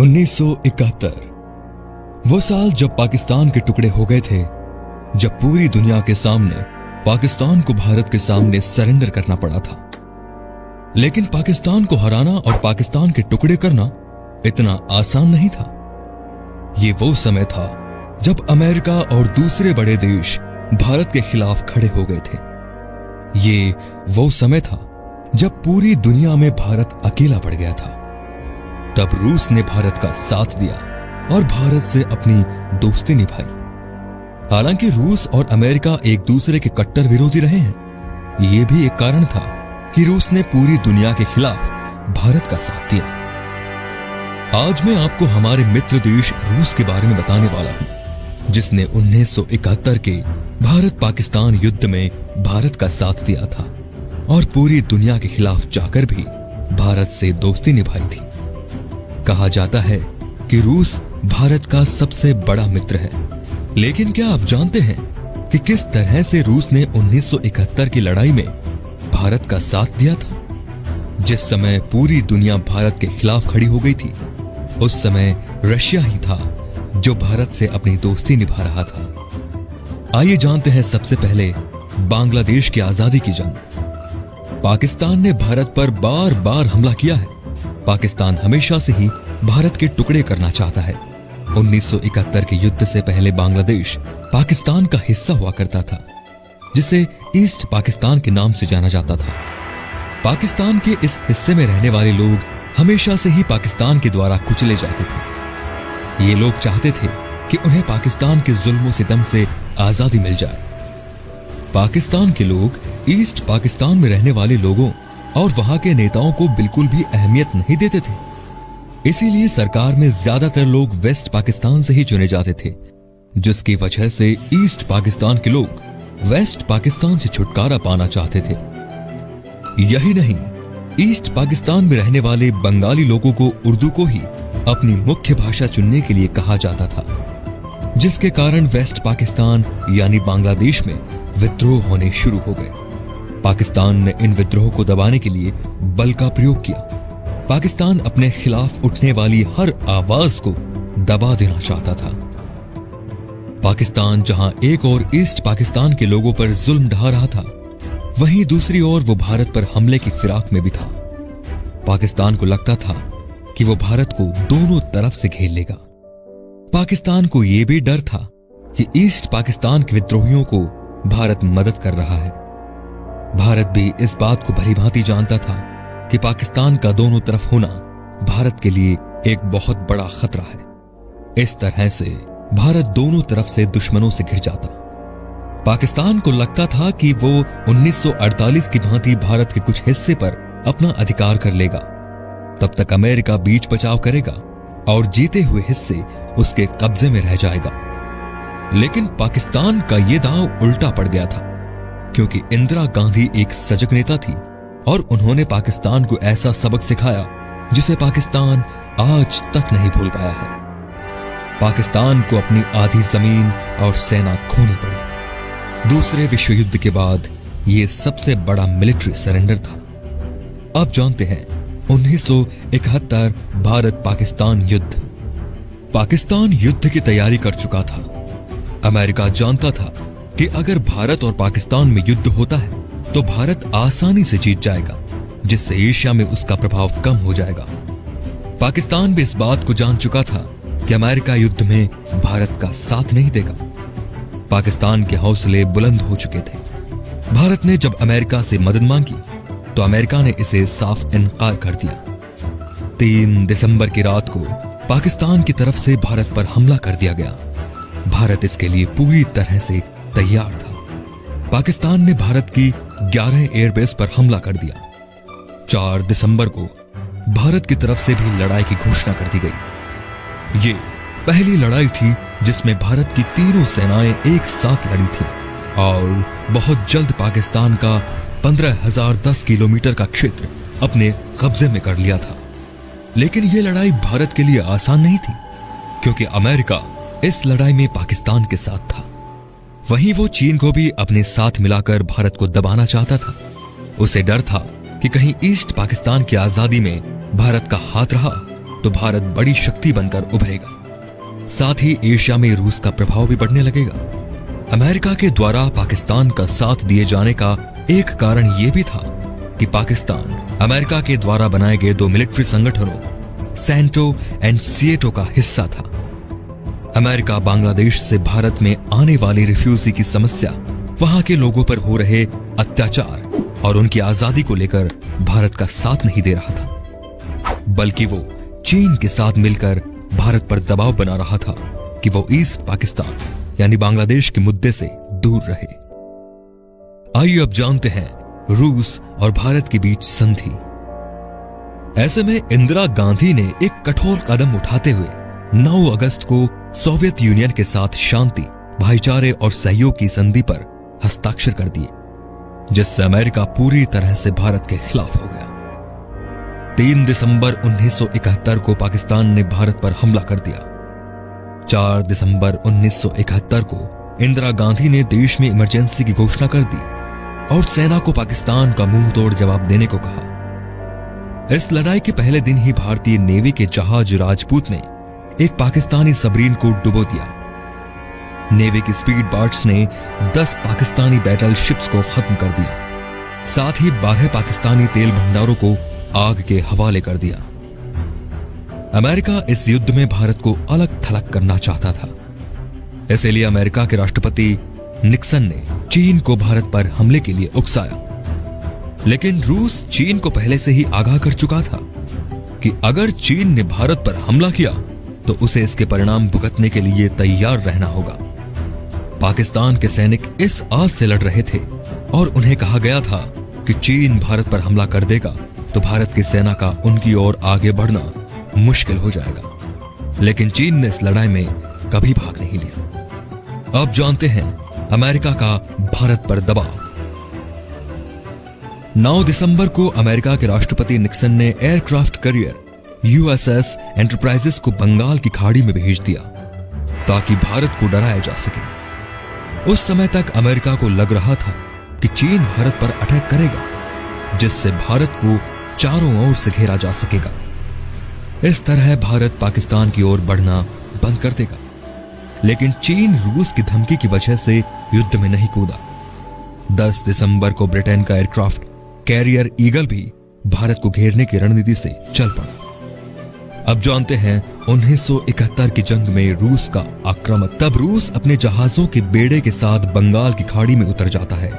1971 वो साल जब पाकिस्तान के टुकड़े हो गए थे, जब पूरी दुनिया के सामने पाकिस्तान को भारत के सामने सरेंडर करना पड़ा था। लेकिन पाकिस्तान को हराना और पाकिस्तान के टुकड़े करना इतना आसान नहीं था। ये वो समय था जब अमेरिका और दूसरे बड़े देश भारत के खिलाफ खड़े हो गए थे। ये वो समय था जब पूरी दुनिया में भारत अकेला पड़ गया था। तब रूस ने भारत का साथ दिया और भारत से अपनी दोस्ती निभाई। हालांकि रूस और अमेरिका एक दूसरे के कट्टर विरोधी रहे हैं, ये भी एक कारण था कि रूस ने पूरी दुनिया के खिलाफ भारत का साथ दिया। आज मैं आपको हमारे मित्र देश रूस के बारे में बताने वाला हूं, जिसने 1971 के भारत पाकिस्तान युद्ध में भारत का साथ दिया था और पूरी दुनिया के खिलाफ जाकर भी भारत से दोस्ती निभाई थी। कहा जाता है कि रूस भारत का सबसे बड़ा मित्र है। लेकिन क्या आप जानते हैं कि किस तरह से रूस ने 1971 की लड़ाई में भारत का साथ दिया था? जिस समय पूरी दुनिया भारत के खिलाफ खड़ी हो गई थी, उस समय रशिया ही था जो भारत से अपनी दोस्ती निभा रहा था। आइए जानते हैं सबसे पहले बांग्लादेश की आजादी की जंग। पाकिस्तान ने भारत पर बार बार हमला किया है। पाकिस्तान हमेशा से ही भारत के टुकड़े करना चाहता है। 1971 के युद्ध से पहले बांग्लादेश पाकिस्तान का हिस्सा हुआ करता था, जिसे ईस्ट पाकिस्तान के नाम से जाना जाता था। पाकिस्तान के इस हिस्से में रहने वाले लोग हमेशा से ही पाकिस्तान के द्वारा कुचले जाते थे। ये लोग चाहते थे कि उन्हें पाकिस्तान के जुल्मों सितम से आजादी मिल जाए। पाकिस्तान के लोग ईस्ट पाकिस्तान में रहने वाले लोगों और वहां के नेताओं को बिल्कुल भी अहमियत नहीं देते थे। इसीलिए सरकार में ज्यादातर लोग वेस्ट पाकिस्तान से ही चुने जाते थे, जिसकी वजह से ईस्ट पाकिस्तान के लोग वेस्ट पाकिस्तान से छुटकारा पाना चाहते थे। यही नहीं, ईस्ट पाकिस्तान में रहने वाले बंगाली लोगों को उर्दू को ही अपनी मुख्य भाषा चुनने के लिए कहा जाता था, जिसके कारण वेस्ट पाकिस्तान यानी बांग्लादेश में विद्रोह होने शुरू हो गए। पाकिस्तान ने इन विद्रोह को दबाने के लिए बल का प्रयोग किया। पाकिस्तान अपने खिलाफ उठने वाली हर आवाज को दबा देना चाहता था। पाकिस्तान जहां एक ओर ईस्ट पाकिस्तान के लोगों पर जुल्म ढा रहा था, वहीं दूसरी ओर वो भारत पर हमले की फिराक में भी था। पाकिस्तान को लगता था कि वो भारत को दोनों तरफ से घेर लेगा। पाकिस्तान को यह भी डर था कि ईस्ट पाकिस्तान के विद्रोहियों को भारत मदद कर रहा है। भारत भी इस बात को भलीभांति जानता था कि पाकिस्तान का दोनों तरफ होना भारत के लिए एक बहुत बड़ा खतरा है। इस तरह से भारत दोनों तरफ से दुश्मनों से घिर जाता। पाकिस्तान को लगता था कि वो 1948 की भांति भारत के कुछ हिस्से पर अपना अधिकार कर लेगा। तब तक अमेरिका बीच बचाव करेगा और जीते हुए हिस्से उसके कब्जे में रह जाएगा। लेकिन पाकिस्तान का यह दांव उल्टा पड़ गया था, क्योंकि इंदिरा गांधी एक सजग नेता थी और उन्होंने पाकिस्तान को ऐसा सबक सिखाया जिसे पाकिस्तान आज तक नहीं भूल पाया है। पाकिस्तान को अपनी आधी जमीन और सेना खोनी पड़ी। दूसरे विश्व युद्ध के बाद यह सबसे बड़ा मिलिट्री सरेंडर था। अब जानते हैं 1971 भारत पाकिस्तान युद्ध। पाकिस्तान युद्ध की तैयारी कर चुका था। अमेरिका जानता था कि अगर भारत और पाकिस्तान में युद्ध होता है तो भारत आसानी से जीत जाएगा, जिससे एशिया में उसका प्रभाव कम हो जाएगा। पाकिस्तान भी इस बात को जान चुका था कि अमेरिका युद्ध में भारत का साथ नहीं देगा। पाकिस्तान के हौसले बुलंद हो चुके थे। भारत ने जब अमेरिका से मदद मांगी तो अमेरिका ने इसे साफ इनकार कर दिया। 3 दिसंबर की रात को पाकिस्तान की तरफ से भारत पर हमला कर दिया गया। भारत इसके लिए पूरी तरह से तैयार था। पाकिस्तान ने भारत की 11 एयरबेस पर हमला कर दिया। 4 दिसंबर को भारत की तरफ से भी लड़ाई की घोषणा कर दी गई। ये पहली लड़ाई थी जिसमें भारत की तीनों सेनाएं एक साथ लड़ी थी और बहुत जल्द पाकिस्तान का 15,010 किलोमीटर का क्षेत्र अपने कब्जे में कर लिया था। लेकिन यह लड़ाई भारत के लिए आसान नहीं थी, क्योंकि अमेरिका इस लड़ाई में पाकिस्तान के साथ था। वहीं वो चीन को भी अपने साथ मिलाकर भारत को दबाना चाहता था। उसे डर था कि कहीं ईस्ट पाकिस्तान की आजादी में भारत का हाथ रहा तो भारत बड़ी शक्ति बनकर उभरेगा। साथ ही एशिया में रूस का प्रभाव भी बढ़ने लगेगा। अमेरिका के द्वारा पाकिस्तान का साथ दिए जाने का एक कारण यह भी था कि पाकिस्तान अमेरिका के द्वारा बनाए गए 2 मिलिट्री संगठनों सैंटो एंड सिएटो का हिस्सा था। अमेरिका बांग्लादेश से भारत में आने वाली रिफ्यूजी की समस्या, वहां के लोगों पर हो रहे अत्याचार और उनकी आजादी को लेकर भारत का साथ नहीं दे रहा था, बल्कि वो चीन के साथ मिलकर भारत पर दबाव बना रहा था कि वो ईस्ट पाकिस्तान यानी बांग्लादेश के मुद्दे से दूर रहे। आइए अब जानते हैं रूस और भारत के बीच संधि। ऐसे में इंदिरा गांधी ने एक कठोर कदम उठाते हुए 9 अगस्त को सोवियत यूनियन के साथ शांति, भाईचारे और सहयोग की संधि पर हस्ताक्षर कर दिए, जिससे अमेरिका पूरी तरह से भारत के खिलाफ हो गया। 3 दिसंबर 1971 को पाकिस्तान ने भारत पर हमला कर दिया। 4 दिसंबर 1971 को इंदिरा गांधी ने देश में इमरजेंसी की घोषणा कर दी और सेना को पाकिस्तान का मुंह तोड़ जवाब देने को कहा। इस लड़ाई के पहले दिन ही भारतीय नेवी के जहाज राजपूत ने एक पाकिस्तानी सबमरीन को डुबो दिया। नेवी की स्पीड बोट्स ने 10 पाकिस्तानी बैटल शिप्स को खत्म कर दिया। साथ ही 12 पाकिस्तानी तेल भंडारों को आग के हवाले कर दिया। अमेरिका इस युद्ध में भारत को अलग थलग करना चाहता था। इसलिए अमेरिका के राष्ट्रपति निक्सन ने चीन को भारत पर हमले के लिए उकसाया। लेकिन रूस चीन को पहले से ही आगाह कर चुका था कि अगर चीन ने भारत पर हमला किया तो उसे इसके परिणाम भुगतने के लिए तैयार रहना होगा। पाकिस्तान के सैनिक इस आस से लड़ रहे थे और उन्हें कहा गया था कि चीन भारत पर हमला कर देगा तो भारत की सेना का उनकी ओर आगे बढ़ना मुश्किल हो जाएगा। लेकिन चीन ने इस लड़ाई में कभी भाग नहीं लिया। अब जानते हैं अमेरिका का भारत पर दबाव। 9 दिसंबर को अमेरिका के राष्ट्रपति निक्सन ने एयरक्राफ्ट कैरियर यूएसएस एंटरप्राइजेस को बंगाल की खाड़ी में भेज दिया ताकि भारत को डराया जा सके। उस समय तक अमेरिका को लग रहा था कि चीन भारत पर अटैक करेगा, जिससे भारत को चारों ओर से घेरा जा सकेगा। इस तरह भारत पाकिस्तान की ओर बढ़ना बंद कर देगा। लेकिन चीन रूस की धमकी की वजह से युद्ध में नहीं कूदा। 10 दिसंबर को ब्रिटेन का एयरक्राफ्ट कैरियर ईगल भी भारत को घेरने की रणनीति से चल पड़ा। अब जानते हैं 1971 की जंग में रूस का आक्रमण। तब रूस अपने जहाजों के बेड़े के साथ बंगाल की खाड़ी में उतर जाता है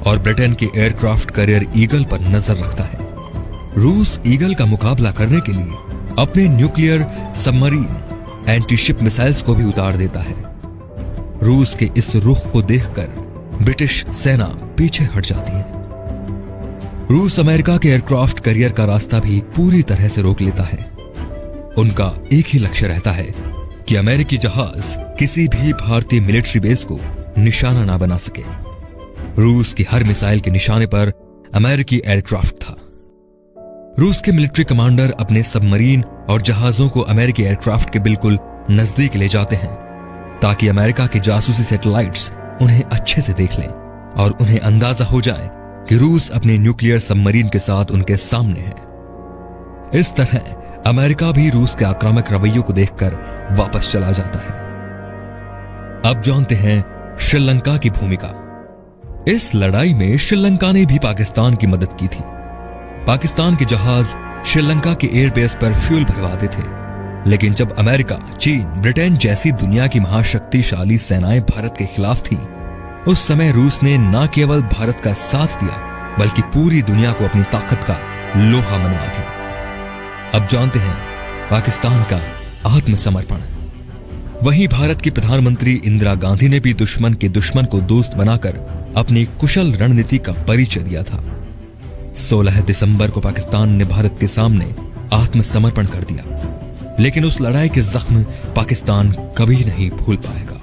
और ब्रिटेन के एयरक्राफ्ट कैरियर ईगल पर नजर रखता है। रूस ईगल का मुकाबला करने के लिए अपने न्यूक्लियर सबमरीन एंटीशिप मिसाइल्स को भी उतार देता है। रूस के इस रुख को देखकर ब्रिटिश सेना पीछे हट जाती है। रूस अमेरिका के एयरक्राफ्ट कैरियर का रास्ता भी पूरी तरह से रोक लेता है। उनका एक ही लक्ष्य रहता है कि अमेरिकी जहाज किसी भी भारतीय मिलिट्री बेस को निशाना ना बना सके। रूस की हर मिसाइल के निशाने पर अमेरिकी एयरक्राफ्ट था। रूस के मिलिट्री कमांडर अपने सबमरीन और जहाजों को अमेरिकी एयरक्राफ्ट के बिल्कुल नजदीक ले जाते हैं ताकि अमेरिका के जासूसी सैटेलाइट्स उन्हें अच्छे से देख लें और उन्हें अंदाजा हो जाए कि रूस अपने न्यूक्लियर सबमरीन के साथ उनके सामने है। इस तरह अमेरिका भी रूस के आक्रामक रवैयों को देखकर वापस चला जाता है। अब जानते हैं श्रीलंका की भूमिका। इस लड़ाई में श्रीलंका ने भी पाकिस्तान की मदद की थी। पाकिस्तान के जहाज श्रीलंका के एयरबेस पर फ्यूल भरवाते थे। लेकिन जब अमेरिका, चीन, ब्रिटेन जैसी दुनिया की महाशक्तिशाली सेनाएं भारत के खिलाफ थीं, उस समय रूस ने न केवल भारत का साथ दिया बल्कि पूरी दुनिया को अपनी ताकत का लोहा मनवा दिया। अब जानते हैं पाकिस्तान का आत्मसमर्पण। वहीं भारत की प्रधानमंत्री इंदिरा गांधी ने भी दुश्मन के दुश्मन को दोस्त बनाकर अपनी कुशल रणनीति का परिचय दिया था। 16 दिसंबर को पाकिस्तान ने भारत के सामने आत्मसमर्पण कर दिया। लेकिन उस लड़ाई के जख्म पाकिस्तान कभी नहीं भूल पाएगा।